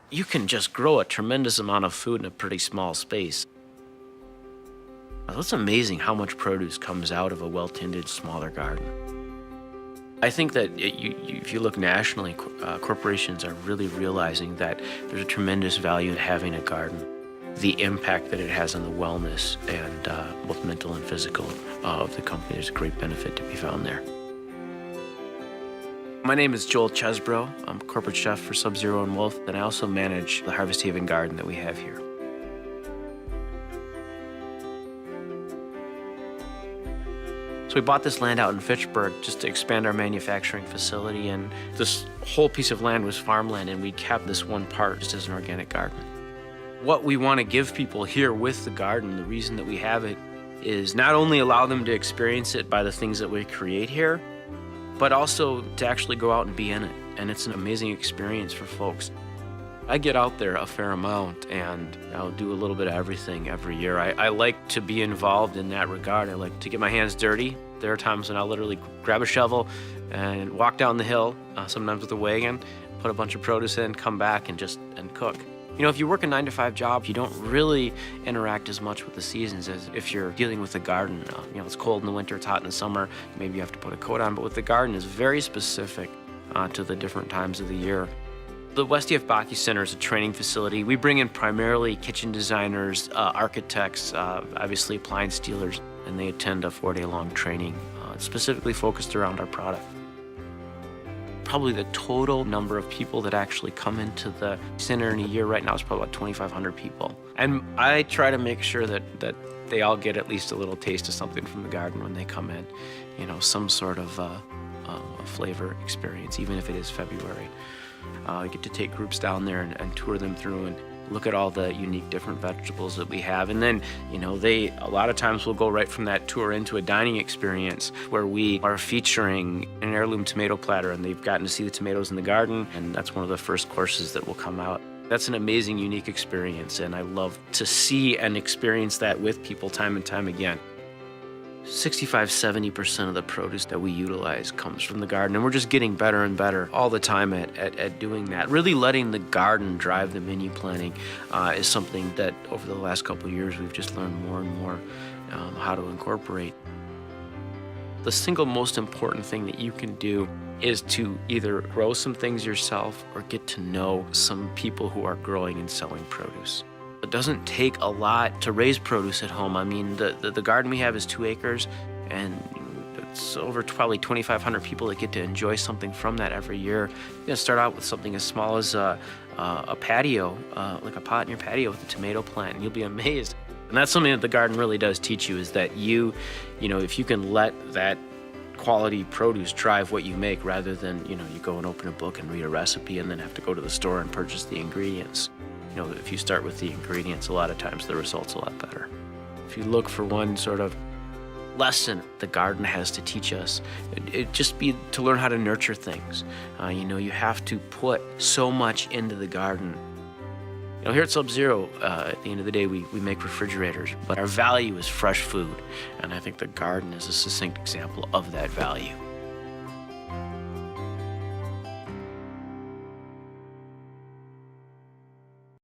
You can just grow a tremendous amount of food in a pretty small space. It's amazing how much produce comes out of a well-tended, smaller garden. I think that if you look nationally, corporations are really realizing that there's a tremendous value in having a garden. The impact that it has on the wellness and both mental and physical of the company, there's a great benefit to be found there. My name is Joel Chesebro. I'm corporate chef for Sub-Zero and Wolf, and I also manage the Harvest Haven garden that we have here. So we bought this land out in Fitchburg just to expand our manufacturing facility, and this whole piece of land was farmland, and we kept this one part just as an organic garden. What we want to give people here with the garden, the reason that we have it, is not only allow them to experience it by the things that we create here, but also to actually go out and be in it. And it's an amazing experience for folks. I get out there a fair amount, and I'll do a little bit of everything every year. I like to be involved in that regard. I like to get my hands dirty. There are times when I'll literally grab a shovel and walk down the hill, sometimes with a wagon, put a bunch of produce in, come back and cook. You know, if you work a 9-to-5 job, you don't really interact as much with the seasons as if you're dealing with the garden. You know, it's cold in the winter, it's hot in the summer, maybe you have to put a coat on, but with the garden, it's very specific to the different times of the year. The West EF Bakke Center is a training facility. We bring in primarily kitchen designers, architects, obviously appliance dealers, and they attend a 4-day-long training specifically focused around our product. Probably the total number of people that actually come into the center in a year right now is probably about 2,500 people. And I try to make sure that they all get at least a little taste of something from the garden when they come in. You know, some sort of a flavor experience, even if it is February. I get to take groups down there and tour them through and look at all the unique different vegetables that we have. And then, you know, a lot of times will go right from that tour into a dining experience where we are featuring an heirloom tomato platter, and they've gotten to see the tomatoes in the garden, and that's one of the first courses that will come out. That's an amazing, unique experience, and I love to see and experience that with people time and time again. 65–70% of the produce that we utilize comes from the garden, and we're just getting better and better all the time at doing that. Really letting the garden drive the menu planning is something that over the last couple of years we've just learned more and more how to incorporate. The single most important thing that you can do is to either grow some things yourself or get to know some people who are growing and selling produce. It doesn't take a lot to raise produce at home. I mean, the garden we have is 2 acres, and it's over probably 2,500 people that get to enjoy something from that every year. You're gonna start out with something as small as a patio, like a pot in your patio with a tomato plant, and you'll be amazed. And that's something that the garden really does teach you, is that you know, if you can let that quality produce drive what you make, rather than, you know, you go and open a book and read a recipe and then have to go to the store and purchase the ingredients. You know, if you start with the ingredients, a lot of times the result's a lot better. If you look for one sort of lesson the garden has to teach us, it'd just be to learn how to nurture things. You know, you have to put so much into the garden. You know, here at Sub-Zero, at the end of the day, we make refrigerators, but our value is fresh food, and I think the garden is a succinct example of that value.